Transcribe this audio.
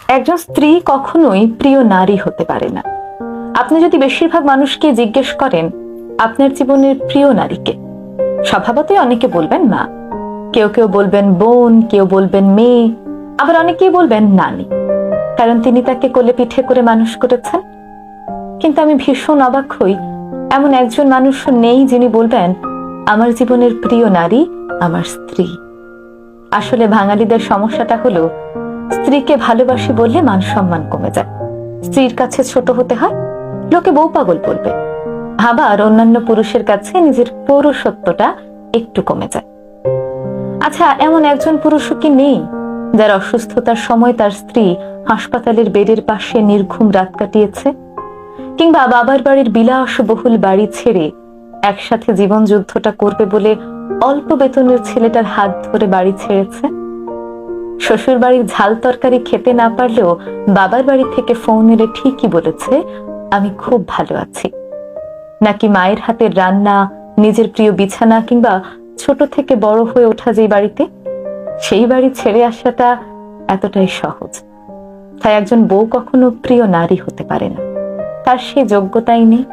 একজন স্ত্রী কখনোই প্রিয় নারী হতে পারে না। আপনি যদি বেশিরভাগ মানুষকে জিজ্ঞেস করেন আপনার জীবনের প্রিয় নারীকে, স্বভাবতই অনেকে বলবেন মা, কেউ কেউ বলবেন বোন, কেউ বলবেন মেয়ে, আবার অনেকেই বলবেন নানি, কারণ তিনি তাকে কোলে পিঠে করে মানুষ করেছেন। কিন্তু আমি ভীষণ অবাক হই, এমন একজন মানুষও নেই যিনি বলবেন আমার জীবনের প্রিয় নারী আমার স্ত্রী। আসলে বাঙালিদের সমস্যাটা হলো স্ত্রীকে ভালোবাসি বললে মান সম্মান কমে যায়, স্ত্রীর কাছে ছোট হতে হয়, লোকে বউ পাগল বলবে, আবার অন্যান্য পুরুষের কাছে নিজের পৌরুষত্বটা একটু কমে যায়। আচ্ছা, এমন একজন পুরুষও কি নেই যার অসুস্থতার সময় তার স্ত্রী হাসপাতালের বেডের পাশে নির্ঘুম রাত কাটিয়েছে, কিংবা বাবার বাড়ির বিলাসবহুল বাড়ি ছেড়ে একসাথে জীবন যুদ্ধটা করবে বলে অল্প বেতনের ছেলেটার হাত ধরে বাড়ি ছেড়েছে? শ্বশুর বাড়ির ঝাল তরকারি খেতে না পারলেও বাবার বাড়ি থেকে ফোন এলে ঠিকই বলেছে আমি খুব ভালো আছি। নাকি মায়ের হাতের রান্না, নিজের প্রিয় বিছানা, কিংবা ছোট থেকে বড় হয়ে ওঠা যে বাড়িতে, সেই বাড়ি ছেড়ে আসাটা এতটাই সহজ? তাই একজন বউ কখনো প্রিয় নারী হতে পারে না, তার সেই যোগ্যতাই নেই।